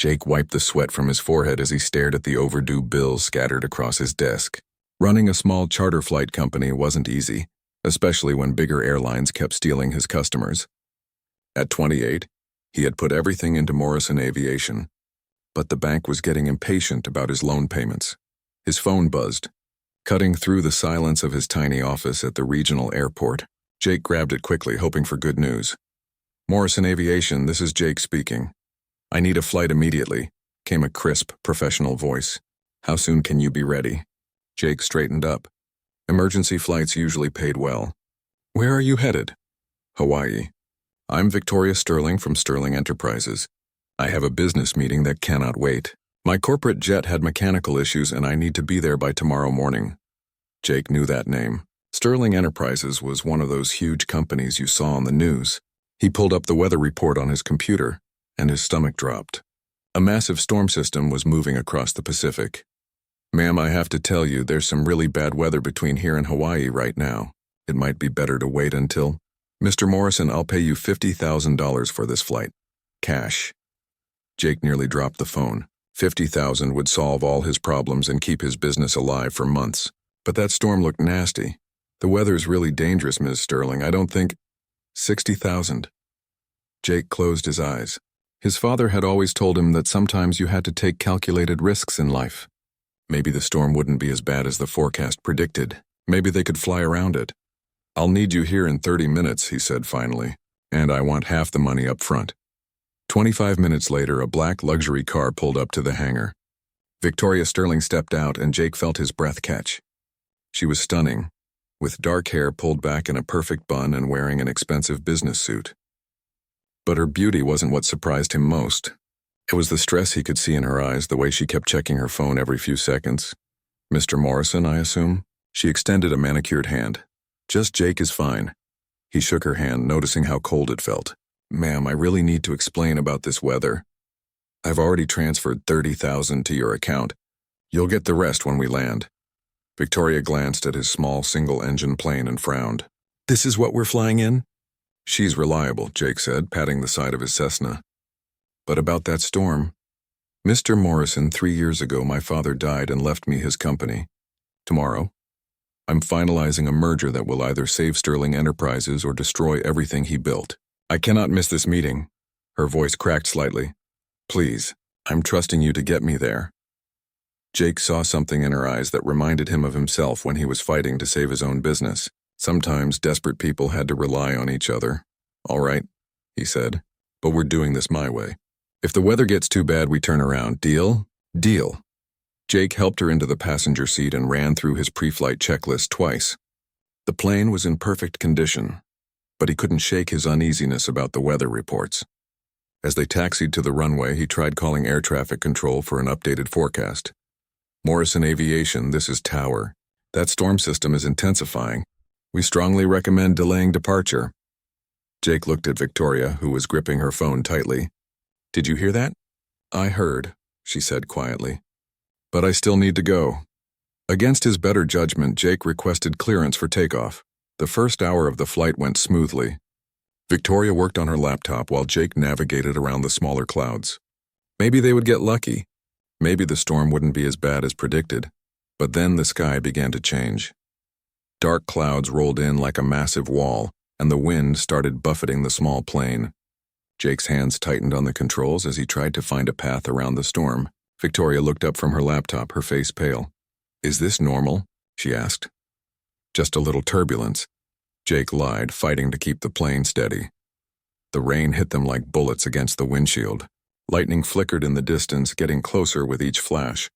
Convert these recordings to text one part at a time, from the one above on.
Jake wiped the sweat from his forehead as he stared at the overdue bills scattered across his desk. Running a small charter flight company wasn't easy, especially when bigger airlines kept stealing his customers. At 28, he had put everything into Morrison Aviation, but the bank was getting impatient about his loan payments. His phone buzzed. Cutting through the silence of his tiny office at the regional airport, Jake grabbed it quickly, hoping for good news. "Morrison Aviation, this is Jake speaking. I need a flight immediately," came a crisp, professional voice. "How soon can you be ready?" Jake straightened up. Emergency flights usually paid well. "Where are you headed?" "Hawaii. I'm Victoria Sterling from Sterling Enterprises. I have a business meeting that cannot wait. My corporate jet had mechanical issues and I need to be there by tomorrow morning." Jake knew that name. Sterling Enterprises was one of those huge companies you saw on the news. He pulled up the weather report on his computer, and his stomach dropped. A massive storm system was moving across the Pacific. "Ma'am, I have to tell you, there's some really bad weather between here and Hawaii right now. It might be better to wait until—" "Mr. Morrison, I'll pay you $50,000 for this flight. Cash." Jake nearly dropped the phone. $50,000 would solve all his problems and keep his business alive for months. But that storm looked nasty. "The weather's really dangerous, Ms. Sterling. I don't think—" $60,000. Jake closed his eyes. His father had always told him that sometimes you had to take calculated risks in life. Maybe the storm wouldn't be as bad as the forecast predicted. Maybe they could fly around it. "I'll need you here in 30 minutes, he said finally, "and I want half the money up front." 25 minutes later, a black luxury car pulled up to the hangar. Victoria Sterling stepped out and Jake felt his breath catch. She was stunning, with dark hair pulled back in a perfect bun and wearing an expensive business suit. But her beauty wasn't what surprised him most. It was the stress he could see in her eyes, the way she kept checking her phone every few seconds. "Mr. Morrison, I assume?" She extended a manicured hand. "Just Jake is fine." He shook her hand, noticing how cold it felt. "Ma'am, I really need to explain about this weather. I've already transferred $30,000 to your account. You'll get the rest when we land." Victoria glanced at his small single-engine plane and frowned. "This is what we're flying in?" "She's reliable," Jake said, patting the side of his Cessna. "But about that storm—" "Mr. Morrison, 3 years ago my father died and left me his company. Tomorrow, I'm finalizing a merger that will either save Sterling Enterprises or destroy everything he built. I cannot miss this meeting." Her voice cracked slightly. "Please, I'm trusting you to get me there." Jake saw something in her eyes that reminded him of himself when he was fighting to save his own business. Sometimes desperate people had to rely on each other. "All right," he said, "but we're doing this my way. If the weather gets too bad, we turn around. Deal?" "Deal." Jake helped her into the passenger seat and ran through his pre-flight checklist twice. The plane was in perfect condition, but he couldn't shake his uneasiness about the weather reports. As they taxied to the runway, he tried calling air traffic control for an updated forecast. "Morrison Aviation, this is Tower. That storm system is intensifying. We strongly recommend delaying departure." Jake looked at Victoria, who was gripping her phone tightly. "Did you hear that?" "I heard," she said quietly. "But I still need to go." Against his better judgment, Jake requested clearance for takeoff. The first hour of the flight went smoothly. Victoria worked on her laptop while Jake navigated around the smaller clouds. Maybe they would get lucky. Maybe the storm wouldn't be as bad as predicted. But then the sky began to change. Dark clouds rolled in like a massive wall, and the wind started buffeting the small plane. Jake's hands tightened on the controls as he tried to find a path around the storm. Victoria looked up from her laptop, her face pale. "Is this normal?" she asked. "Just a little turbulence," Jake lied, fighting to keep the plane steady. The rain hit them like bullets against the windshield. Lightning flickered in the distance, getting closer with each flash.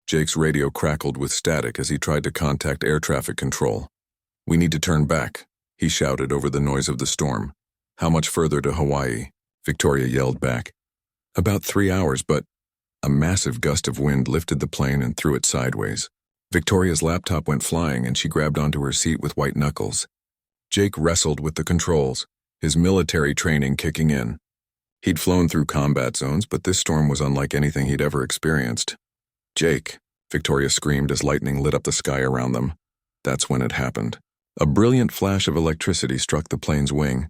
Jake's radio crackled with static as he tried to contact air traffic control. "We need to turn back," he shouted over the noise of the storm. "How much further to Hawaii?" Victoria yelled back. "About 3 hours, but—" A massive gust of wind lifted the plane and threw it sideways. Victoria's laptop went flying and she grabbed onto her seat with white knuckles. Jake wrestled with the controls, his military training kicking in. He'd flown through combat zones, but this storm was unlike anything he'd ever experienced. "Jake," Victoria screamed as lightning lit up the sky around them. That's when it happened. A brilliant flash of electricity struck the plane's wing.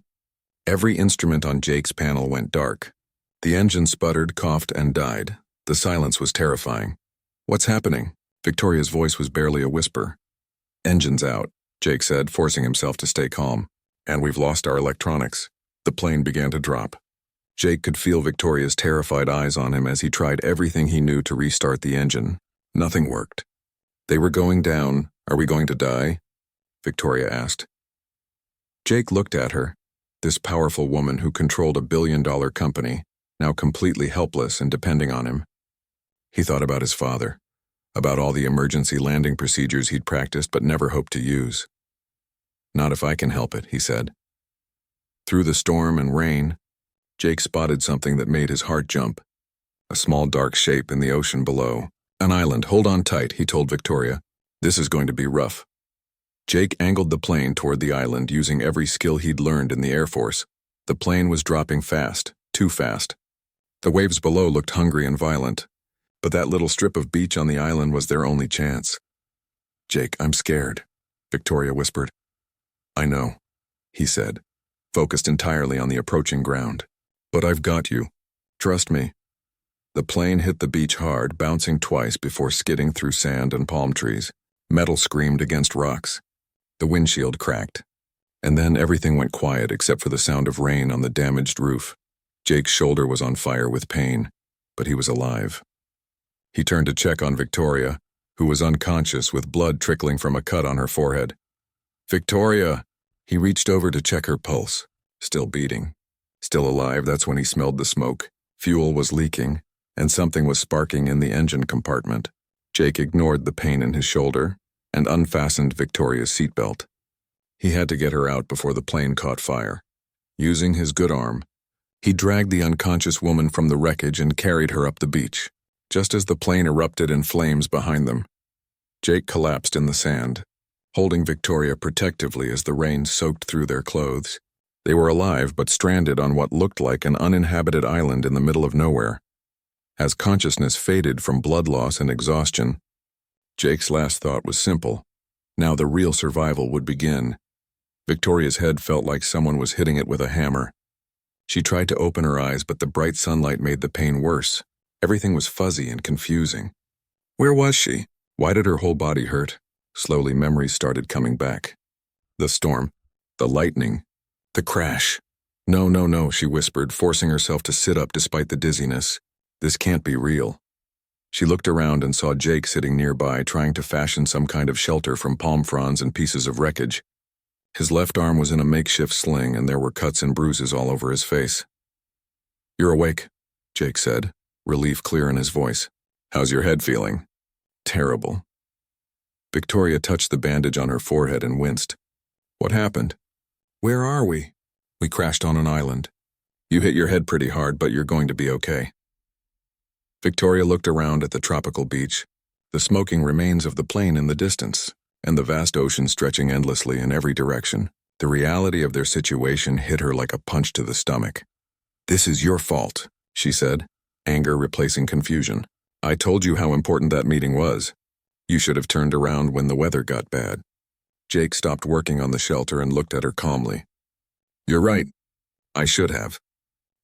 Every instrument on Jake's panel went dark. The engine sputtered, coughed, and died. The silence was terrifying. "What's happening?" Victoria's voice was barely a whisper. "Engine's out," Jake said, forcing himself to stay calm. "And we've lost our electronics." The plane began to drop. Jake could feel Victoria's terrified eyes on him as he tried everything he knew to restart the engine. Nothing worked. "They were going down. Are we going to die?" Victoria asked. Jake looked at her, this powerful woman who controlled a billion-dollar company, now completely helpless and depending on him. He thought about his father, about all the emergency landing procedures he'd practiced but never hoped to use. "Not if I can help it," he said. Through the storm and rain, Jake spotted something that made his heart jump. A small dark shape in the ocean below. "An island, hold on tight," he told Victoria. "This is going to be rough." Jake angled the plane toward the island using every skill he'd learned in the Air Force. The plane was dropping fast, too fast. The waves below looked hungry and violent, but that little strip of beach on the island was their only chance. "Jake, I'm scared," Victoria whispered. "I know," he said, focused entirely on the approaching ground. "But I've got you. Trust me." The plane hit the beach hard, bouncing twice before skidding through sand and palm trees. Metal screamed against rocks. The windshield cracked. And then everything went quiet except for the sound of rain on the damaged roof. Jake's shoulder was on fire with pain, but he was alive. He turned to check on Victoria, who was unconscious with blood trickling from a cut on her forehead. "Victoria!" He reached over to check her pulse. Still beating. Still alive. That's when he smelled the smoke. Fuel was leaking, and something was sparking in the engine compartment. Jake ignored the pain in his shoulder and unfastened Victoria's seatbelt. He had to get her out before the plane caught fire. Using his good arm, he dragged the unconscious woman from the wreckage and carried her up the beach, just as the plane erupted in flames behind them. Jake collapsed in the sand, holding Victoria protectively as the rain soaked through their clothes. They were alive but stranded on what looked like an uninhabited island in the middle of nowhere. As consciousness faded from blood loss and exhaustion, Jake's last thought was simple. Now the real survival would begin. Victoria's head felt like someone was hitting it with a hammer. She tried to open her eyes, but the bright sunlight made the pain worse. Everything was fuzzy and confusing. Where was she? Why did her whole body hurt? Slowly, memories started coming back. The storm, the lightning, the crash. No, she whispered, forcing herself to sit up despite the dizziness. This can't be real. She looked around and saw Jake sitting nearby, trying to fashion some kind of shelter from palm fronds and pieces of wreckage. His left arm was in a makeshift sling, and there were cuts and bruises all over his face. "You're awake," Jake said, relief clear in his voice. "How's your head feeling?" "Terrible." Victoria touched the bandage on her forehead and winced. "What happened?" "Where are we?" "We crashed on an island. You hit your head pretty hard, but you're going to be okay." Victoria looked around at the tropical beach, the smoking remains of the plane in the distance, and the vast ocean stretching endlessly in every direction. The reality of their situation hit her like a punch to the stomach. "This is your fault," she said, anger replacing confusion. "I told you how important that meeting was. You should have turned around when the weather got bad." Jake stopped working on the shelter and looked at her calmly. "You're right. I should have.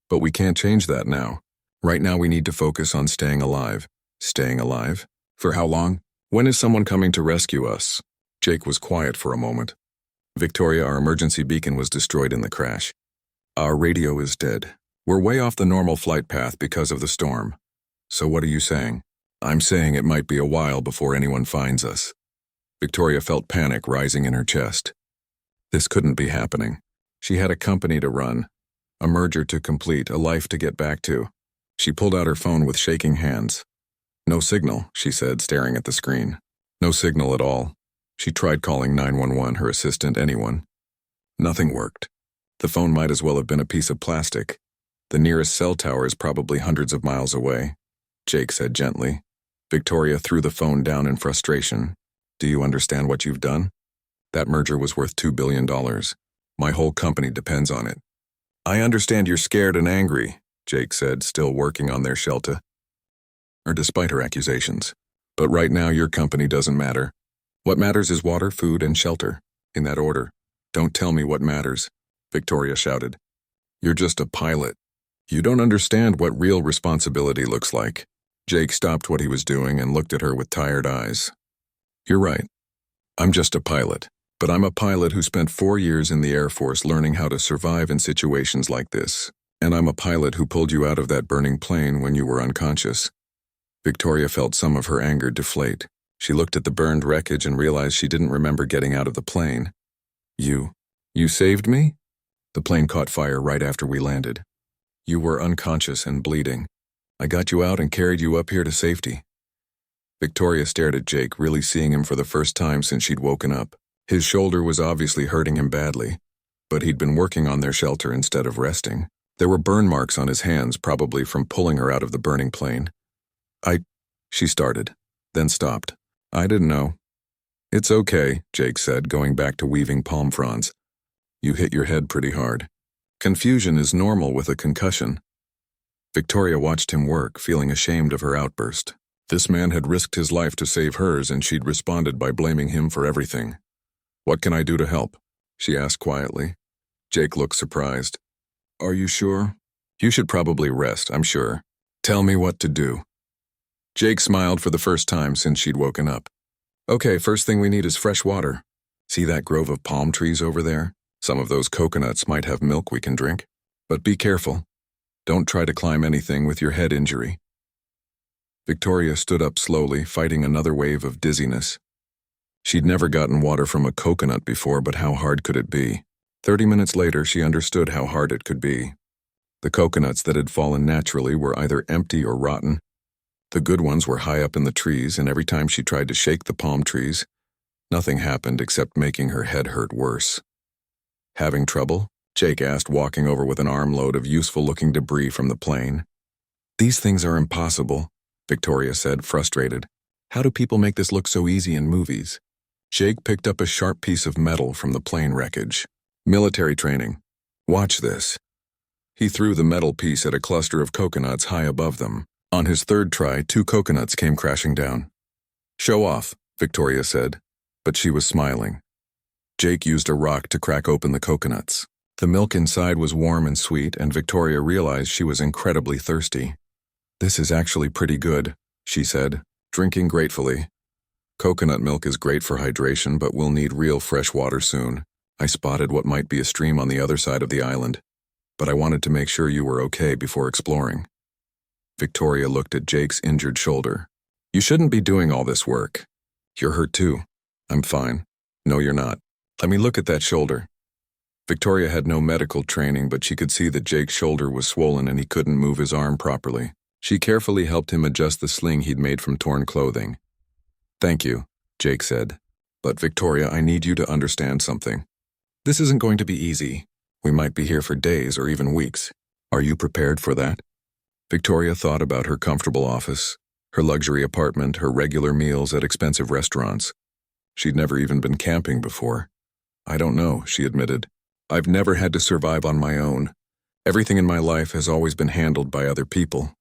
But we can't change that now. Right now we need to focus on staying alive." "Staying alive? For how long? When is someone coming to rescue us?" Jake was quiet for a moment. "Victoria, our emergency beacon was destroyed in the crash. Our radio is dead. We're way off the normal flight path because of the storm. So what are you saying?" "I'm saying it might be a while before anyone finds us." Victoria felt panic rising in her chest. This couldn't be happening. She had a company to run, a merger to complete, a life to get back to. She pulled out her phone with shaking hands. "No signal," she said, staring at the screen. "No signal at all." She tried calling 911, her assistant, anyone. Nothing worked. The phone might as well have been a piece of plastic. "The nearest cell tower is probably hundreds of miles away," Jake said gently. Victoria threw the phone down in frustration. "Do you understand what you've done? That merger was worth $2 billion. My whole company depends on it." "I understand you're scared and angry," Jake said, still working on their shelter. Despite her accusations. "But right now your company doesn't matter. What matters is water, food, and shelter. In that order." "Don't tell me what matters," Victoria shouted. "You're just a pilot. You don't understand what real responsibility looks like. Jake stopped what he was doing and looked at her with tired eyes. You're right. I'm just a pilot. But I'm a pilot who spent 4 years in the Air Force learning how to survive in situations like this. And I'm a pilot who pulled you out of that burning plane when you were unconscious. Victoria felt some of her anger deflate. She looked at the burned wreckage and realized she didn't remember getting out of the plane. You saved me? The plane caught fire right after we landed. You were unconscious and bleeding. I got you out and carried you up here to safety. Victoria stared at Jake, really seeing him for the first time since she'd woken up. His shoulder was obviously hurting him badly, but he'd been working on their shelter instead of resting. There were burn marks on his hands, probably from pulling her out of the burning plane. She started, then stopped. I didn't know. It's okay, Jake said, going back to weaving palm fronds. You hit your head pretty hard. Confusion is normal with a concussion. Victoria watched him work, feeling ashamed of her outburst. This man had risked his life to save hers, and she'd responded by blaming him for everything. What can I do to help? She asked quietly. Jake looked surprised. Are you sure? You should probably rest, I'm sure. Tell me what to do. Jake smiled for the first time since she'd woken up. Okay, first thing we need is fresh water. See that grove of palm trees over there? Some of those coconuts might have milk we can drink. But be careful. Don't try to climb anything with your head injury. Victoria stood up slowly, fighting another wave of dizziness. She'd never gotten water from a coconut before, but how hard could it be? 30 minutes later, she understood how hard it could be. The coconuts that had fallen naturally were either empty or rotten. The good ones were high up in the trees, and every time she tried to shake the palm trees, nothing happened except making her head hurt worse. Having trouble? Jake asked, walking over with an armload of useful-looking debris from the plane. These things are impossible, Victoria said, frustrated. How do people make this look so easy in movies? Jake picked up a sharp piece of metal from the plane wreckage. Military training. Watch this. He threw the metal piece at a cluster of coconuts high above them. On his third try, 2 coconuts came crashing down. Show off, Victoria said, but she was smiling. Jake used a rock to crack open the coconuts. The milk inside was warm and sweet, and Victoria realized she was incredibly thirsty. This is actually pretty good, she said, drinking gratefully. Coconut milk is great for hydration, but we'll need real fresh water soon. I spotted what might be a stream on the other side of the island, but I wanted to make sure you were okay before exploring. Victoria looked at Jake's injured shoulder. You shouldn't be doing all this work. You're hurt too. I'm fine. No, you're not. Let me look at that shoulder. Victoria had no medical training, but she could see that Jake's shoulder was swollen and he couldn't move his arm properly. She carefully helped him adjust the sling he'd made from torn clothing. Thank you, Jake said. But Victoria, I need you to understand something. This isn't going to be easy. We might be here for days or even weeks. Are you prepared for that? Victoria thought about her comfortable office, her luxury apartment, her regular meals at expensive restaurants. She'd never even been camping before. I don't know, she admitted. I've never had to survive on my own. Everything in my life has always been handled by other people.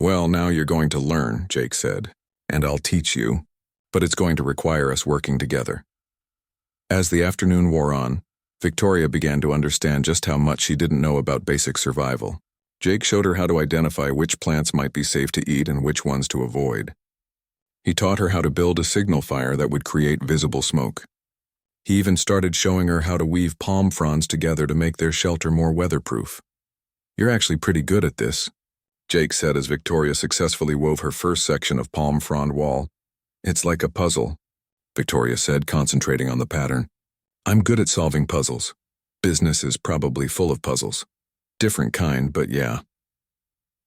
Well, now you're going to learn, Jake said, and I'll teach you. But it's going to require us working together. As the afternoon wore on, Victoria began to understand just how much she didn't know about basic survival. Jake showed her how to identify which plants might be safe to eat and which ones to avoid. He taught her how to build a signal fire that would create visible smoke. He even started showing her how to weave palm fronds together to make their shelter more weatherproof. You're actually pretty good at this, Jake said as Victoria successfully wove her first section of palm frond wall. It's like a puzzle, Victoria said, concentrating on the pattern. I'm good at solving puzzles. Business is probably full of puzzles. Different kind, but yeah.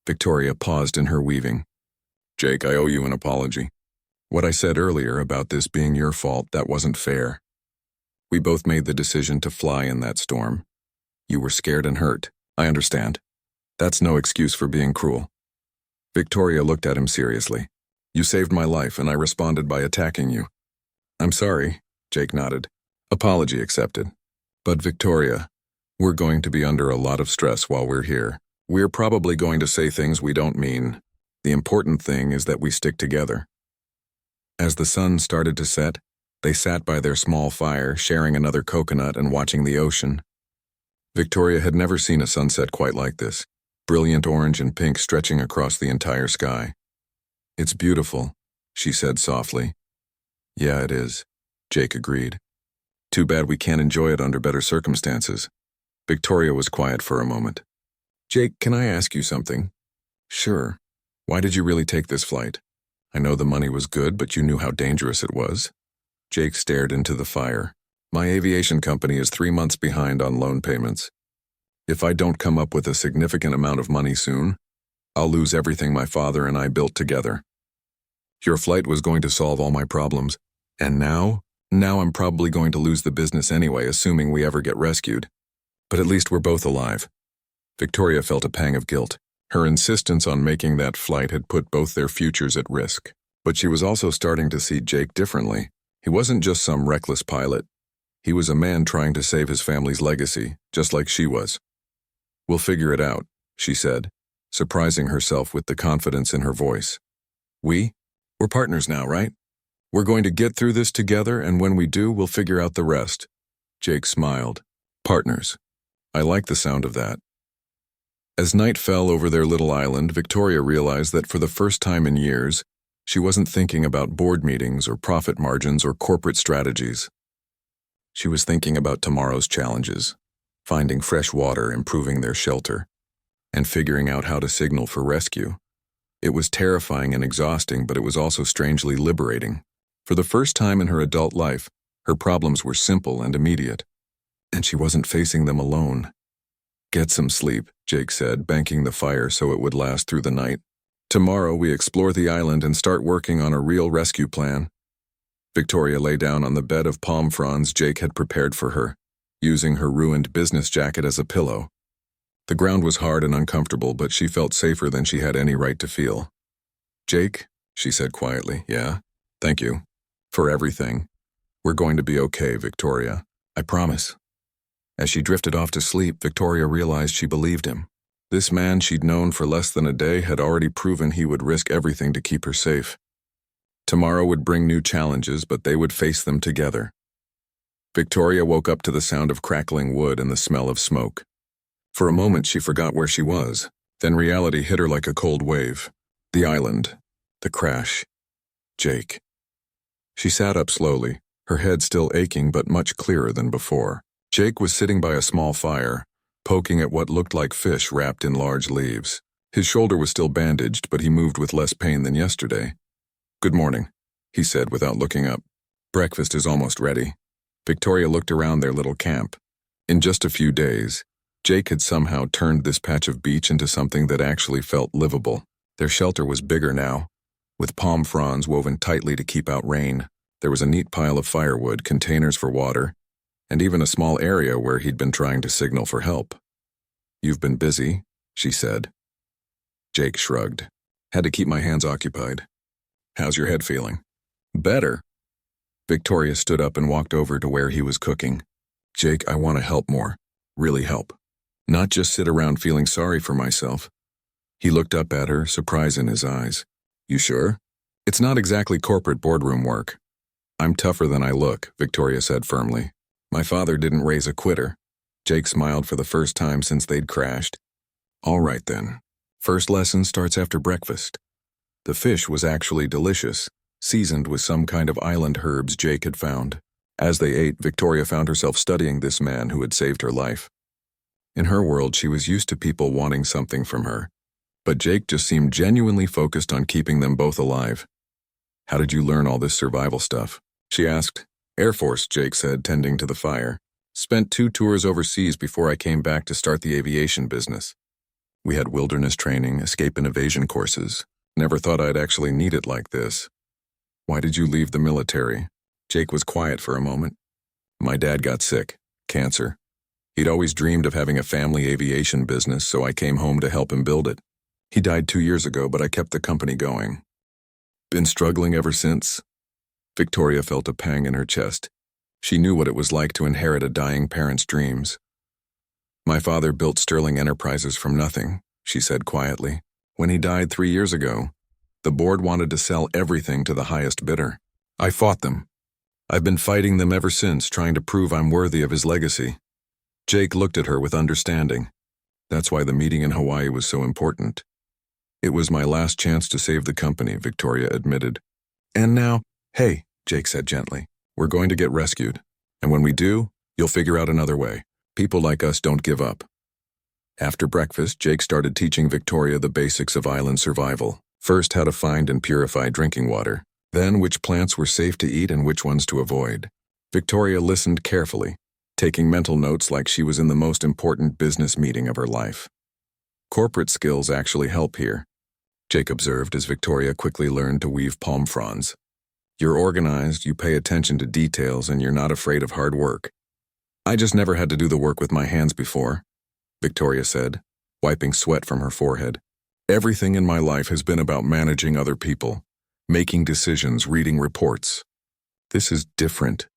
Victoria paused in her weaving. Jake, I owe you an apology. What I said earlier about this being your fault, that wasn't fair. We both made the decision to fly in that storm. You were scared and hurt. I understand. That's no excuse for being cruel. Victoria looked at him seriously. You saved my life, and I responded by attacking you. I'm sorry, Jake nodded. Apology accepted. But Victoria, we're going to be under a lot of stress while we're here. We're probably going to say things we don't mean. The important thing is that we stick together. As the sun started to set, they sat by their small fire, sharing another coconut and watching the ocean. Victoria had never seen a sunset quite like this. brilliant orange and pink stretching across the entire sky. "It's beautiful," she said softly. "Yeah, it is," Jake agreed. "Too bad we can't enjoy it under better circumstances." Victoria was quiet for a moment. "Jake, can I ask you something?" "Sure. Why did you really take this flight? I know the money was good, but you knew how dangerous it was." Jake stared into the fire. "My aviation company is 3 months behind on loan payments. If I don't come up with a significant amount of money soon, I'll lose everything my father and I built together. Your flight was going to solve all my problems, and now I'm probably going to lose the business anyway, assuming we ever get rescued. But at least we're both alive." Victoria felt a pang of guilt. Her insistence on making that flight had put both their futures at risk. But she was also starting to see Jake differently. He wasn't just some reckless pilot. He was a man trying to save his family's legacy, just like she was. "We'll figure it out," she said, surprising herself with the confidence in her voice. We're partners now, right? We're going to get through this together, and when we do, we'll figure out the rest." Jake smiled. "Partners. I like the sound of that." As night fell over their little island, Victoria realized that for the first time in years, she wasn't thinking about board meetings or profit margins or corporate strategies. She was thinking about tomorrow's challenges, finding fresh water, improving their shelter, and figuring out how to signal for rescue. It was terrifying and exhausting, but it was also strangely liberating. For the first time in her adult life, her problems were simple and immediate, and she wasn't facing them alone. "Get some sleep," Jake said, banking the fire so it would last through the night. "Tomorrow we explore the island and start working on a real rescue plan." Victoria lay down on the bed of palm fronds Jake had prepared for her, using her ruined business jacket as a pillow. The ground was hard and uncomfortable, but she felt safer than she had any right to feel. "Jake," she said quietly. "Yeah, thank you. For everything. We're going to be okay, Victoria. I promise." As she drifted off to sleep, Victoria realized she believed him. This man she'd known for less than a day had already proven he would risk everything to keep her safe. Tomorrow would bring new challenges, but they would face them together. Victoria woke up to the sound of crackling wood and the smell of smoke. For a moment she forgot where she was. Then reality hit her like a cold wave. The island. The crash. Jake. She sat up slowly, her head still aching but much clearer than before. Jake was sitting by a small fire, poking at what looked like fish wrapped in large leaves. His shoulder was still bandaged, but he moved with less pain than yesterday. "Good morning," he said without looking up. "Breakfast is almost ready." Victoria looked around their little camp. In just a few days, Jake had somehow turned this patch of beach into something that actually felt livable. Their shelter was bigger now, with palm fronds woven tightly to keep out rain. There was a neat pile of firewood, containers for water, and even a small area where he'd been trying to signal for help. "You've been busy," she said. Jake shrugged. "Had to keep my hands occupied." "How's your head feeling?" "Better." Victoria stood up and walked over to where he was cooking. "Jake, I want to help more. Really help. Not just sit around feeling sorry for myself." He looked up at her, surprise in his eyes. "You sure? It's not exactly corporate boardroom work." "I'm tougher than I look," Victoria said firmly. "My father didn't raise a quitter." Jake smiled for the first time since they'd crashed. "All right then. First lesson starts after breakfast." The fish was actually delicious, seasoned with some kind of island herbs Jake had found. As they ate, Victoria found herself studying this man who had saved her life. In her world, she was used to people wanting something from her, but Jake just seemed genuinely focused on keeping them both alive. "How did you learn all this survival stuff?" she asked. "Air Force," Jake said, tending to the fire. "Spent 2 tours overseas before I came back to start the aviation business. We had wilderness training, escape and evasion courses. Never thought I'd actually need it like this." "Why did you leave the military?" Jake was quiet for a moment. "My dad got sick. Cancer. He'd always dreamed of having a family aviation business, so I came home to help him build it. He died 2 years ago, but I kept the company going." "Been struggling ever since?" Victoria felt a pang in her chest. She knew what it was like to inherit a dying parent's dreams. "My father built Sterling Enterprises from nothing," she said quietly. "When he died 3 years ago, the board wanted to sell everything to the highest bidder. I fought them. I've been fighting them ever since, trying to prove I'm worthy of his legacy." Jake looked at her with understanding. That's why the meeting in Hawaii was so important. It was my last chance to save the company, Victoria admitted. And now, hey, Jake said gently, we're going to get rescued. And when we do, you'll figure out another way. People like us don't give up. After breakfast, Jake started teaching Victoria the basics of island survival. First, how to find and purify drinking water. Then, which plants were safe to eat and which ones to avoid. Victoria listened carefully, taking mental notes like she was in the most important business meeting of her life. Corporate skills actually help here, Jake observed as Victoria quickly learned to weave palm fronds. You're organized, you pay attention to details, and you're not afraid of hard work. I just never had to do the work with my hands before, Victoria said, wiping sweat from her forehead. Everything in my life has been about managing other people, making decisions, reading reports. This is different.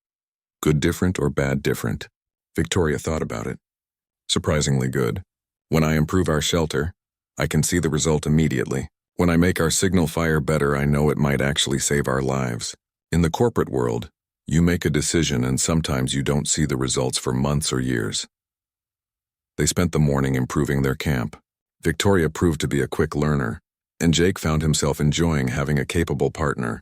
Good different or bad different? Victoria thought about it. Surprisingly good. When I improve our shelter, I can see the result immediately. When I make our signal fire better, I know it might actually save our lives. In the corporate world, you make a decision and sometimes you don't see the results for months or years. They spent the morning improving their camp. Victoria proved to be a quick learner, and Jake found himself enjoying having a capable partner.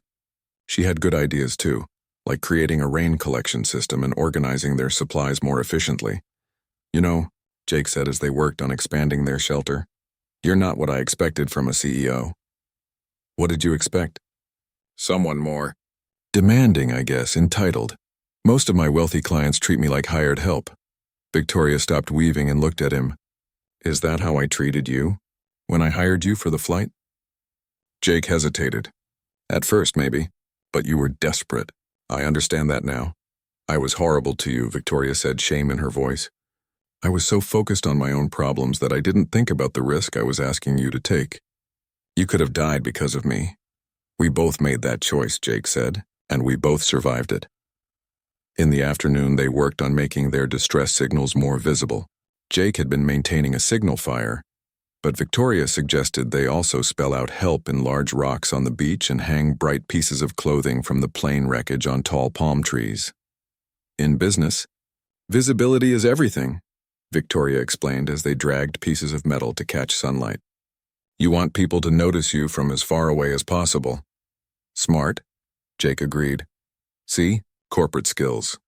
She had good ideas too, like creating a rain collection system and organizing their supplies more efficiently. You know, Jake said as they worked on expanding their shelter, you're not what I expected from a CEO. What did you expect? Someone more demanding, I guess, entitled. Most of my wealthy clients treat me like hired help. Victoria stopped weaving and looked at him. Is that how I treated you when I hired you for the flight? Jake hesitated. At first, maybe, but you were desperate. I understand that now. I was horrible to you, Victoria said, shame in her voice. I was so focused on my own problems that I didn't think about the risk I was asking you to take. You could have died because of me. We both made that choice, Jake said, and we both survived it. In the afternoon, they worked on making their distress signals more visible. Jake had been maintaining a signal fire, but Victoria suggested they also spell out help in large rocks on the beach and hang bright pieces of clothing from the plane wreckage on tall palm trees. In business, visibility is everything, Victoria explained as they dragged pieces of metal to catch sunlight. You want people to notice you from as far away as possible. Smart, Jake agreed. See? Corporate skills.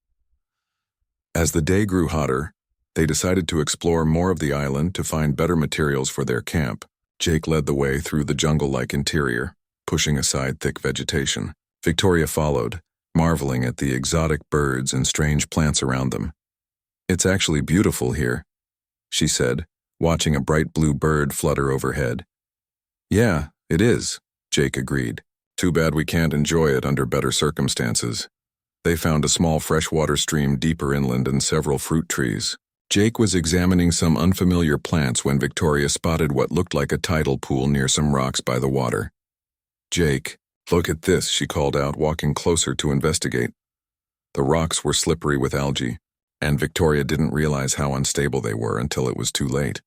As the day grew hotter, they decided to explore more of the island to find better materials for their camp. Jake led the way through the jungle-like interior, pushing aside thick vegetation. Victoria followed, marveling at the exotic birds and strange plants around them. It's actually beautiful here, she said, watching a bright blue bird flutter overhead. Yeah, it is, Jake agreed. Too bad we can't enjoy it under better circumstances. They found a small freshwater stream deeper inland and several fruit trees. Jake was examining some unfamiliar plants when Victoria spotted what looked like a tidal pool near some rocks by the water. Jake, look at this, she called out, walking closer to investigate. The rocks were slippery with algae, and Victoria didn't realize how unstable they were until it was too late.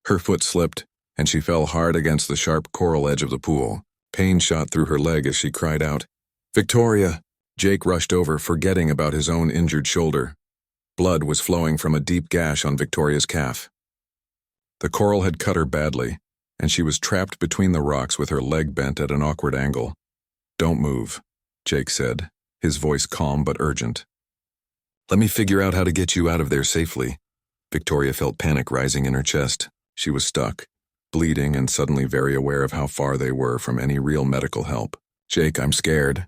Her foot slipped, and she fell hard against the sharp coral edge of the pool. Pain shot through her leg as she cried out, "Victoria!" Jake rushed over, forgetting about his own injured shoulder. Blood was flowing from a deep gash on Victoria's calf. The coral had cut her badly, and she was trapped between the rocks with her leg bent at an awkward angle. Don't move, Jake said, his voice calm but urgent. Let me figure out how to get you out of there safely. Victoria felt panic rising in her chest. She was stuck, bleeding and suddenly very aware of how far they were from any real medical help. Jake, I'm scared.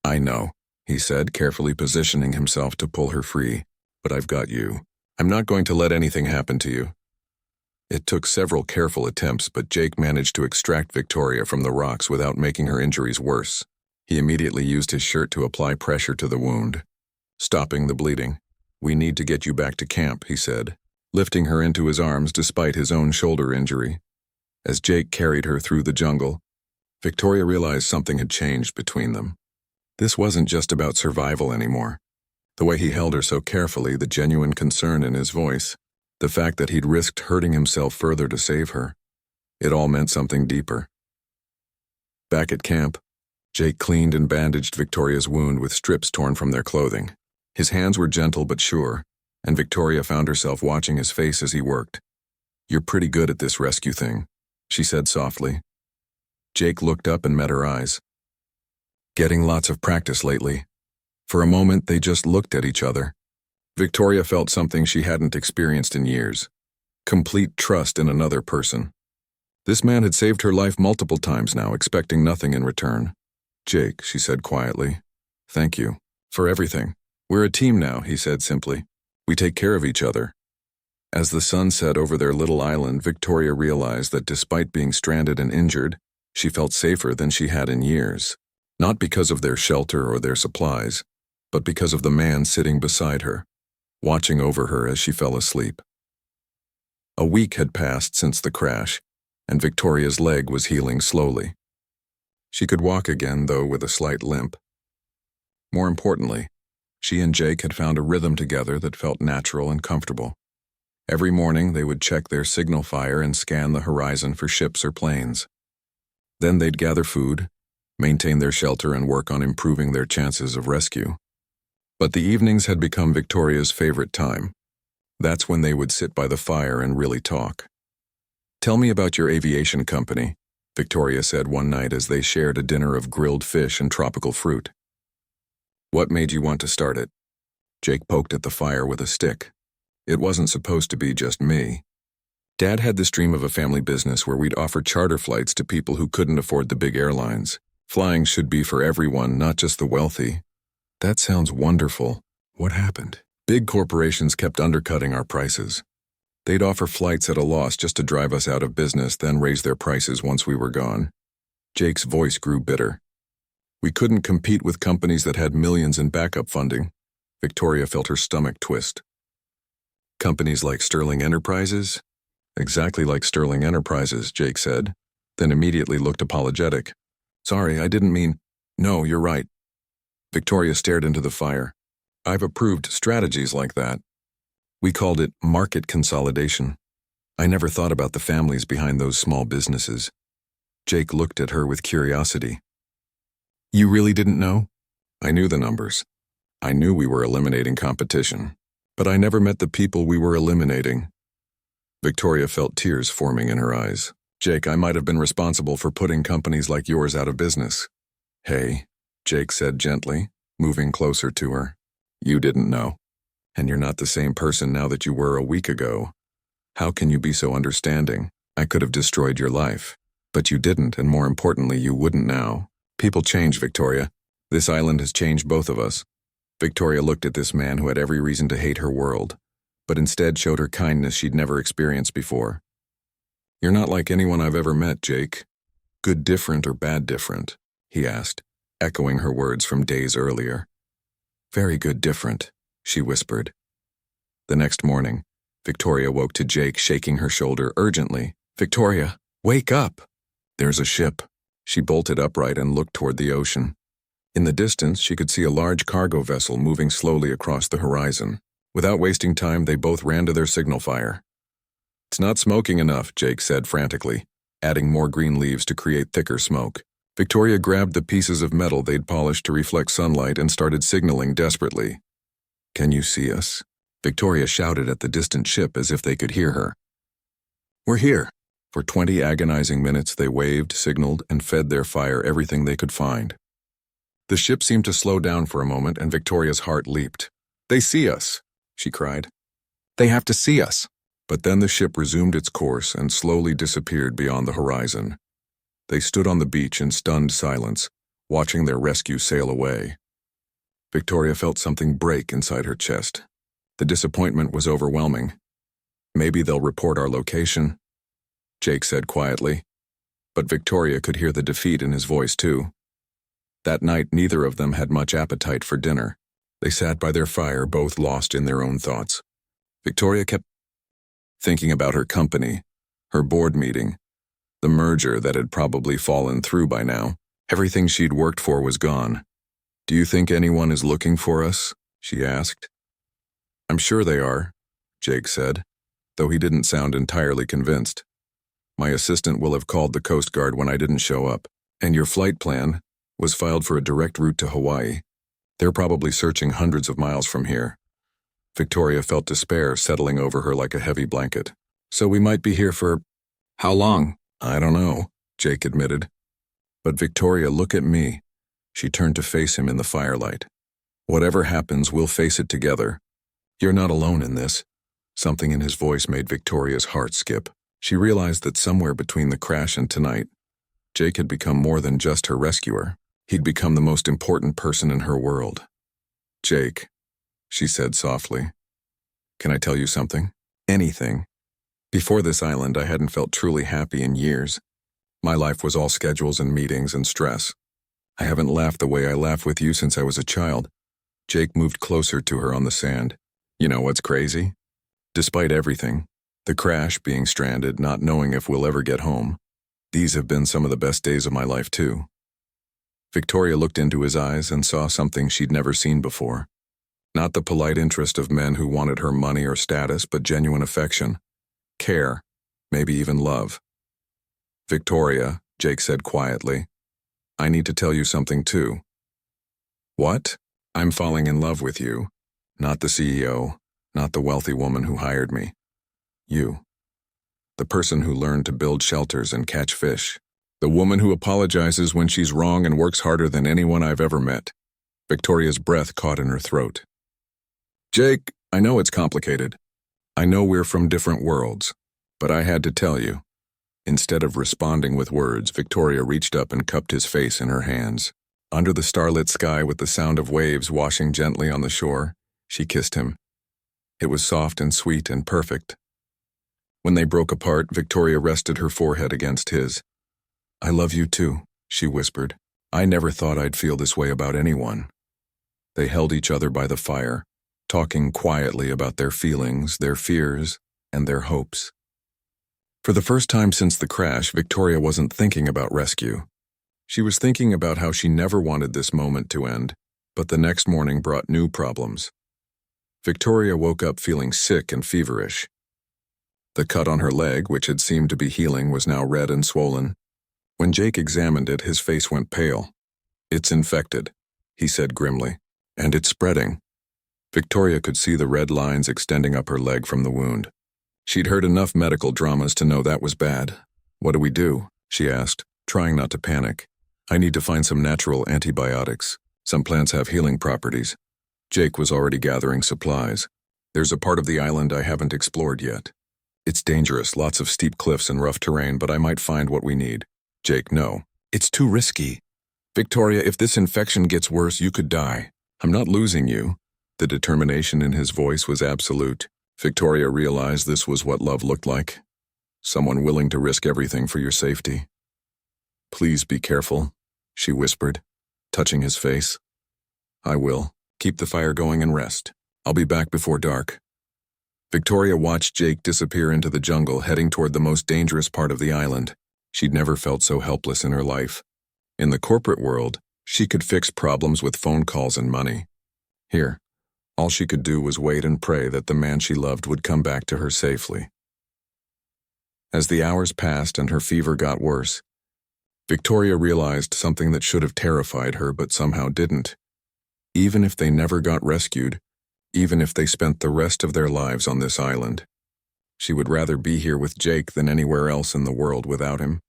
I know, he said, carefully positioning himself to pull her free. But I've got you. I'm not going to let anything happen to you. It took several careful attempts, but Jake managed to extract Victoria from the rocks without making her injuries worse. He immediately used his shirt to apply pressure to the wound, stopping the bleeding. We need to get you back to camp, he said, lifting her into his arms despite his own shoulder injury. As Jake carried her through the jungle, Victoria realized something had changed between them. This wasn't just about survival anymore. The way he held her so carefully, the genuine concern in his voice, the fact that he'd risked hurting himself further to save her, it all meant something deeper. Back at camp, Jake cleaned and bandaged Victoria's wound with strips torn from their clothing. His hands were gentle but sure, and Victoria found herself watching his face as he worked. "You're pretty good at this rescue thing," she said softly. Jake looked up and met her eyes. "Getting lots of practice lately." For a moment, they just looked at each other. Victoria felt something she hadn't experienced in years. Complete trust in another person. This man had saved her life multiple times now, expecting nothing in return. "Jake," she said quietly, "thank you for everything. We're a team now," he said simply. "We take care of each other." As the sun set over their little island, Victoria realized that despite being stranded and injured, she felt safer than she had in years. Not because of their shelter or their supplies, but because of the man sitting beside her, watching over her as she fell asleep. A week had passed since the crash, and Victoria's leg was healing slowly. She could walk again, though with a slight limp. More importantly, she and Jake had found a rhythm together that felt natural and comfortable. Every morning, they would check their signal fire and scan the horizon for ships or planes. Then they'd gather food, maintain their shelter, and work on improving their chances of rescue. But the evenings had become Victoria's favorite time. That's when they would sit by the fire and really talk. "Tell me about your aviation company," Victoria said one night as they shared a dinner of grilled fish and tropical fruit. "What made you want to start it?" Jake poked at the fire with a stick. "It wasn't supposed to be just me. Dad had this dream of a family business where we'd offer charter flights to people who couldn't afford the big airlines. Flying should be for everyone, not just the wealthy." "That sounds wonderful. What happened?" "Big corporations kept undercutting our prices. They'd offer flights at a loss just to drive us out of business, then raise their prices once we were gone." Jake's voice grew bitter. "We couldn't compete with companies that had millions in backup funding." Victoria felt her stomach twist. "Companies like Sterling Enterprises?" "Exactly like Sterling Enterprises," Jake said, then immediately looked apologetic. "Sorry, I didn't mean—" "No, you're right." Victoria stared into the fire. "I've approved strategies like that. We called it market consolidation. I never thought about the families behind those small businesses." Jake looked at her with curiosity. "You really didn't know?" "I knew the numbers. I knew we were eliminating competition. But I never met the people we were eliminating." Victoria felt tears forming in her eyes. "Jake, I might have been responsible for putting companies like yours out of business." "Hey," Jake said gently, moving closer to her. "You didn't know. And you're not the same person now that you were a week ago. How can you be so understanding? I could have destroyed your life. But you didn't, and more importantly, you wouldn't now. People change, Victoria. This island has changed both of us." Victoria looked at this man who had every reason to hate her world, but instead showed her kindness she'd never experienced before. "You're not like anyone I've ever met, Jake." "Good different or bad different?" he asked, echoing her words from days earlier. "Very good different," she whispered. The next morning, Victoria woke to Jake shaking her shoulder urgently. "Victoria, wake up! There's a ship." She bolted upright and looked toward the ocean. In the distance, she could see a large cargo vessel moving slowly across the horizon. Without wasting time, they both ran to their signal fire. "It's not smoking enough," Jake said frantically, adding more green leaves to create thicker smoke. Victoria grabbed the pieces of metal they'd polished to reflect sunlight and started signaling desperately. "Can you see us?" Victoria shouted at the distant ship as if they could hear her. "We're here." For 20 agonizing minutes, they waved, signaled, and fed their fire everything they could find. The ship seemed to slow down for a moment, and Victoria's heart leaped. "They see us," she cried. "They have to see us." But then the ship resumed its course and slowly disappeared beyond the horizon. They stood on the beach in stunned silence, watching their rescue sail away. Victoria felt something break inside her chest. The disappointment was overwhelming. "Maybe they'll report our location," Jake said quietly. But Victoria could hear the defeat in his voice too. That night, neither of them had much appetite for dinner. They sat by their fire, both lost in their own thoughts. Victoria kept thinking about her company, her board meeting, the merger that had probably fallen through by now. Everything she'd worked for was gone. "Do you think anyone is looking for us?" she asked. "I'm sure they are," Jake said, though he didn't sound entirely convinced. "My assistant will have called the Coast Guard when I didn't show up. And your flight plan was filed for a direct route to Hawaii. They're probably searching hundreds of miles from here." Victoria felt despair settling over her like a heavy blanket. So we might be here for how long? I don't know, Jake admitted. But Victoria, look at me. She turned to face him in the firelight. Whatever happens, we'll face it together. You're not alone in this. Something in his voice made Victoria's heart skip. She realized that somewhere between the crash and tonight, Jake had become more than just her rescuer. He'd become the most important person in her world. Jake, she said softly. Can I tell you something? Anything. Before this island, I hadn't felt truly happy in years. My life was all schedules and meetings and stress. I haven't laughed the way I laugh with you since I was a child. Jake moved closer to her on the sand. You know what's crazy? Despite everything, the crash, being stranded, not knowing if we'll ever get home, these have been some of the best days of my life too. Victoria looked into his eyes and saw something she'd never seen before. Not the polite interest of men who wanted her money or status, but genuine affection, care, maybe even love. Victoria, Jake said quietly, I need to tell you something too. What? I'm falling in love with you. Not the CEO, not the wealthy woman who hired me. You. The person who learned to build shelters and catch fish. The woman who apologizes when she's wrong and works harder than anyone I've ever met. Victoria's breath caught in her throat. Jake, I know it's complicated. I know we're from different worlds, but I had to tell you. Instead of responding with words, Victoria reached up and cupped his face in her hands. Under the starlit sky with the sound of waves washing gently on the shore, she kissed him. It was soft and sweet and perfect. When they broke apart, Victoria rested her forehead against his. I love you too, she whispered. I never thought I'd feel this way about anyone. They held each other by the fire, talking quietly about their feelings, their fears, and their hopes. For the first time since the crash, Victoria wasn't thinking about rescue. She was thinking about how she never wanted this moment to end, but the next morning brought new problems. Victoria woke up feeling sick and feverish. The cut on her leg, which had seemed to be healing, was now red and swollen. When Jake examined it, his face went pale. It's infected, he said grimly, and it's spreading. Victoria could see the red lines extending up her leg from the wound. She'd heard enough medical dramas to know that was bad. What do we do? She asked, trying not to panic. I need to find some natural antibiotics. Some plants have healing properties. Jake was already gathering supplies. There's a part of the island I haven't explored yet. It's dangerous, lots of steep cliffs and rough terrain, but I might find what we need. Jake, no. It's too risky. Victoria, if this infection gets worse, you could die. I'm not losing you. The determination in his voice was absolute. Victoria realized this was what love looked like. Someone willing to risk everything for your safety. Please be careful, she whispered, touching his face. I will. Keep the fire going and rest. I'll be back before dark. Victoria watched Jake disappear into the jungle, heading toward the most dangerous part of the island. She'd never felt so helpless in her life. In the corporate world, she could fix problems with phone calls and money. Here, all she could do was wait and pray that the man she loved would come back to her safely. As the hours passed and her fever got worse, Victoria realized something that should have terrified her but somehow didn't. Even if they never got rescued, even if they spent the rest of their lives on this island, she would rather be here with Jake than anywhere else in the world without him.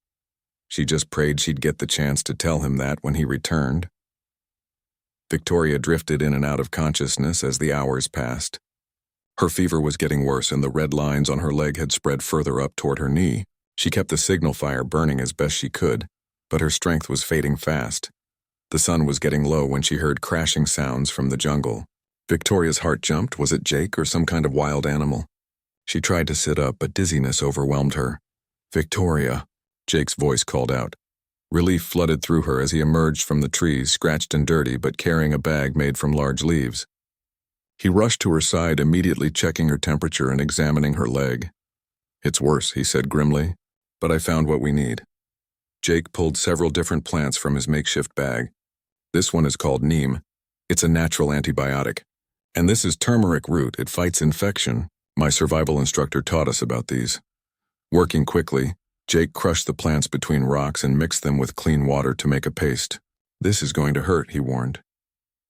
She just prayed she'd get the chance to tell him that when he returned. Victoria drifted in and out of consciousness as the hours passed. Her fever was getting worse and the red lines on her leg had spread further up toward her knee. She kept the signal fire burning as best she could, but her strength was fading fast. The sun was getting low when she heard crashing sounds from the jungle. Victoria's heart jumped. Was it Jake or some kind of wild animal? She tried to sit up, but dizziness overwhelmed her. Victoria, Jake's voice called out. Relief flooded through her as he emerged from the trees, scratched and dirty, but carrying a bag made from large leaves. He rushed to her side, immediately checking her temperature and examining her leg. It's worse, he said grimly, but I found what we need. Jake pulled several different plants from his makeshift bag. This one is called neem. It's a natural antibiotic. And this is turmeric root. It fights infection. My survival instructor taught us about these. Working quickly, Jake crushed the plants between rocks and mixed them with clean water to make a paste. This is going to hurt, he warned.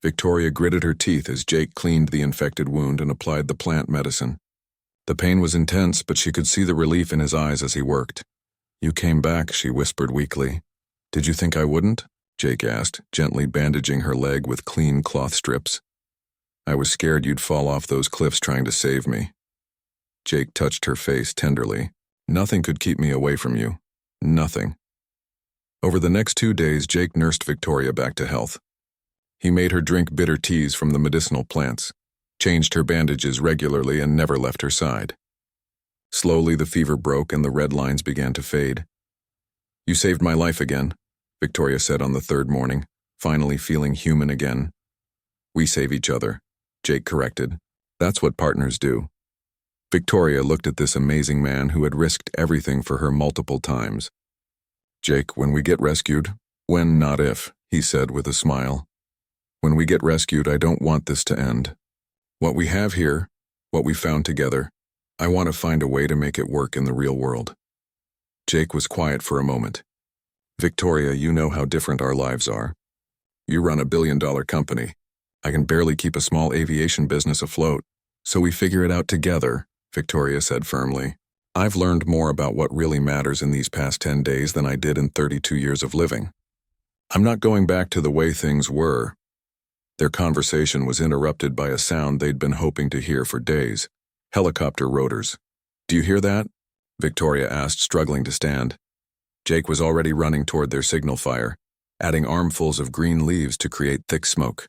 Victoria gritted her teeth as Jake cleaned the infected wound and applied the plant medicine. The pain was intense, but she could see the relief in his eyes as he worked. "You came back," she whispered weakly. "Did you think I wouldn't?" Jake asked, gently bandaging her leg with clean cloth strips. "I was scared you'd fall off those cliffs trying to save me." Jake touched her face tenderly. "Nothing could keep me away from you. Nothing." Over the next 2 days, Jake nursed Victoria back to health. He made her drink bitter teas from the medicinal plants, changed her bandages regularly, and never left her side. Slowly, the fever broke and the red lines began to fade. "You saved my life again," Victoria said on the 3rd morning, finally feeling human again. "We save each other," Jake corrected. "That's what partners do." Victoria looked at this amazing man who had risked everything for her multiple times. "Jake, when we get rescued," "When, not if," he said with a smile. "When we get rescued, I don't want this to end. What we have here, what we found together, I want to find a way to make it work in the real world." Jake was quiet for a moment. "Victoria, you know how different our lives are. You run a billion-dollar company. I can barely keep a small aviation business afloat. So we figure it out together," Victoria said firmly. "I've learned more about what really matters in these past 10 days than I did in 32 years of living. I'm not going back to the way things were." Their conversation was interrupted by a sound they'd been hoping to hear for days. Helicopter rotors. "Do you hear that?" Victoria asked, struggling to stand. Jake was already running toward their signal fire, adding armfuls of green leaves to create thick smoke.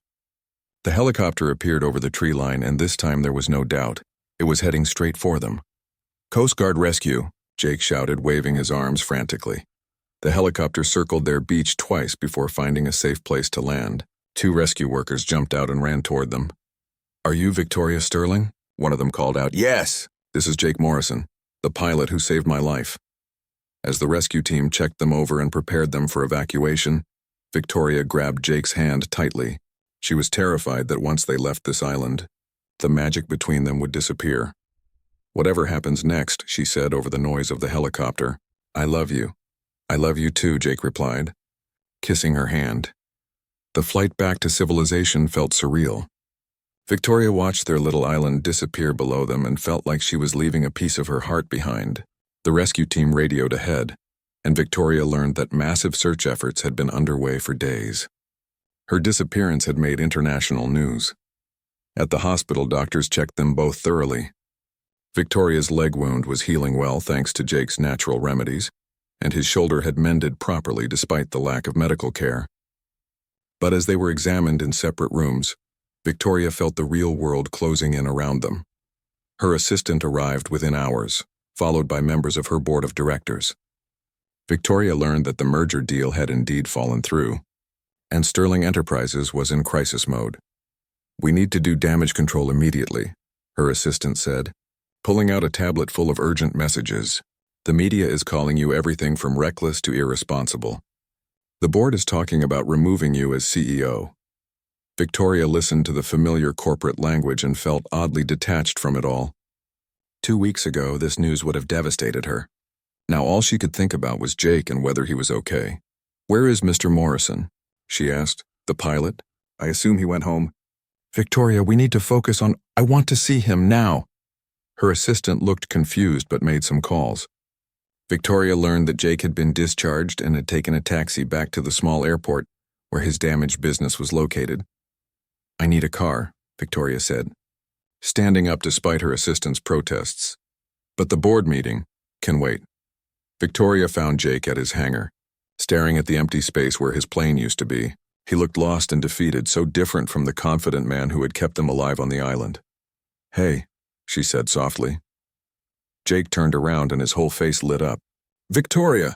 The helicopter appeared over the tree line, and this time there was no doubt. It was heading straight for them. "Coast Guard rescue," Jake shouted, waving his arms frantically. The helicopter circled their beach twice before finding a safe place to land. 2 rescue workers jumped out and ran toward them. "Are you Victoria Sterling?" one of them called out. "Yes! This is Jake Morrison, the pilot who saved my life." As the rescue team checked them over and prepared them for evacuation, Victoria grabbed Jake's hand tightly. She was terrified that once they left this island, the magic between them would disappear. "Whatever happens next," she said over the noise of the helicopter, "I love you." "I love you too," Jake replied, kissing her hand. The flight back to civilization felt surreal. Victoria watched their little island disappear below them and felt like she was leaving a piece of her heart behind. The rescue team radioed ahead, and Victoria learned that massive search efforts had been underway for days. Her disappearance had made international news. At the hospital, doctors checked them both thoroughly. Victoria's leg wound was healing well thanks to Jake's natural remedies, and his shoulder had mended properly despite the lack of medical care. But as they were examined in separate rooms, Victoria felt the real world closing in around them. Her assistant arrived within hours, followed by members of her board of directors. Victoria learned that the merger deal had indeed fallen through, and Sterling Enterprises was in crisis mode. "We need to do damage control immediately," her assistant said, pulling out a tablet full of urgent messages. "The media is calling you everything from reckless to irresponsible. The board is talking about removing you as CEO." Victoria listened to the familiar corporate language and felt oddly detached from it all. 2 weeks ago, this news would have devastated her. Now all she could think about was Jake and whether he was okay. "Where is Mr. Morrison?" she asked. "The pilot? I assume he went home." "Victoria, we need to focus on— I want to see him now." Her assistant looked confused but made some calls. Victoria learned that Jake had been discharged and had taken a taxi back to the small airport where his damaged business was located. "I need a car," Victoria said, standing up despite her assistant's protests. "But the board meeting can wait." Victoria found Jake at his hangar, staring at the empty space where his plane used to be. He looked lost and defeated, so different from the confident man who had kept them alive on the island. "Hey," she said softly. Jake turned around and his whole face lit up. "Victoria!"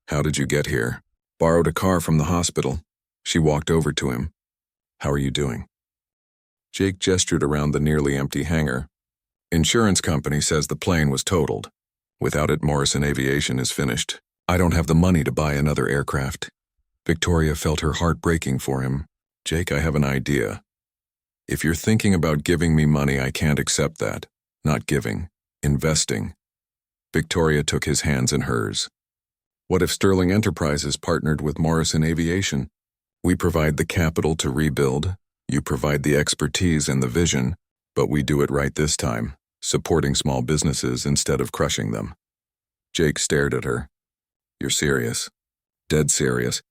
"How did you get here?" "Borrowed a car from the hospital." She walked over to him. "How are you doing?" Jake gestured around the nearly empty hangar. "Insurance company says the plane was totaled. Without it, Morrison Aviation is finished. I don't have the money to buy another aircraft." Victoria felt her heart breaking for him. "Jake, I have an idea. If you're thinking about giving me money, I can't accept that. Not giving. Investing." Victoria took his hands in hers. "What if Sterling Enterprises partnered with Morrison Aviation? We provide the capital to rebuild, you provide the expertise and the vision, but we do it right this time, supporting small businesses instead of crushing them. Jake stared at her. You're serious? Dead serious.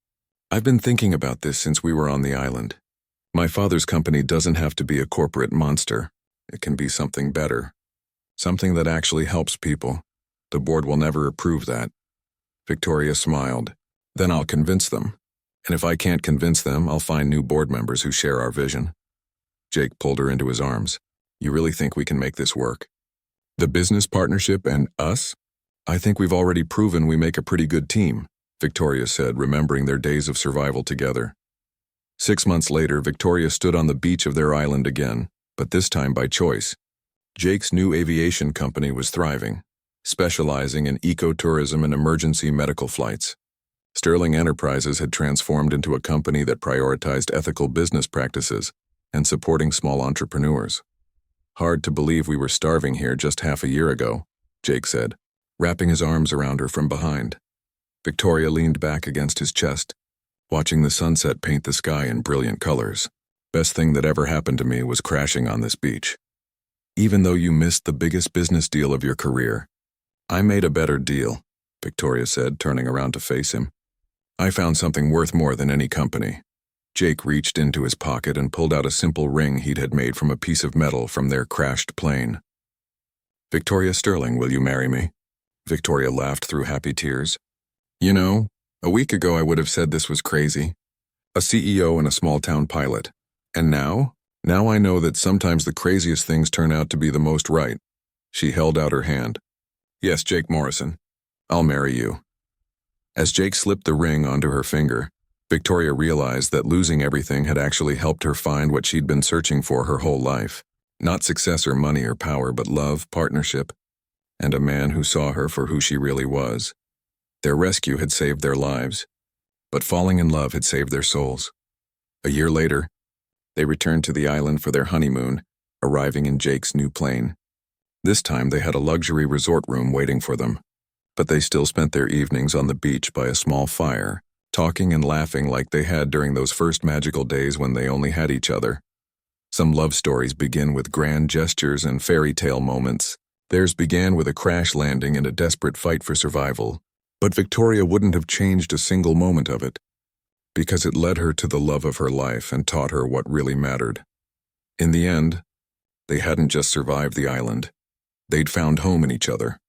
I've been thinking about this since we were on the island. My father's company doesn't have to be a corporate monster. It can be something better. Something that actually helps people. The board will never approve that. Victoria smiled. Then I'll convince them. And if I can't convince them, I'll find new board members who share our vision. Jake pulled her into his arms. You really think we can make this work? The business partnership and us? I think we've already proven we make a pretty good team, Victoria said, remembering their days of survival together. 6 months later, Victoria stood on the beach of their island again, but this time by choice. Jake's new aviation company was thriving, specializing in ecotourism and emergency medical flights. Sterling Enterprises had transformed into a company that prioritized ethical business practices and supporting small entrepreneurs. Hard to believe we were starving here just half a year ago, Jake said, wrapping his arms around her from behind. Victoria leaned back against his chest, watching the sunset paint the sky in brilliant colors. Best thing that ever happened to me was crashing on this beach. Even though you missed the biggest business deal of your career, I made a better deal, Victoria said, turning around to face him. I found something worth more than any company. Jake reached into his pocket and pulled out a simple ring he'd had made from a piece of metal from their crashed plane. Victoria Sterling, will you marry me? Victoria laughed through happy tears. You know, a week ago I would have said this was crazy. A CEO and a small-town pilot. And now I know that sometimes the craziest things turn out to be the most right. She held out her hand. Yes, Jake Morrison. I'll marry you. As Jake slipped the ring onto her finger, Victoria realized that losing everything had actually helped her find what she'd been searching for her whole life. Not success or money or power, but love, partnership, and a man who saw her for who she really was. Their rescue had saved their lives, but falling in love had saved their souls. A year later, they returned to the island for their honeymoon, arriving in Jake's new plane. This time they had a luxury resort room waiting for them, but they still spent their evenings on the beach by a small fire, talking and laughing like they had during those first magical days when they only had each other. Some love stories begin with grand gestures and fairy tale moments. Theirs began with a crash landing and a desperate fight for survival, but Victoria wouldn't have changed a single moment of it, because it led her to the love of her life and taught her what really mattered. In the end, they hadn't just survived the island. They'd found home in each other.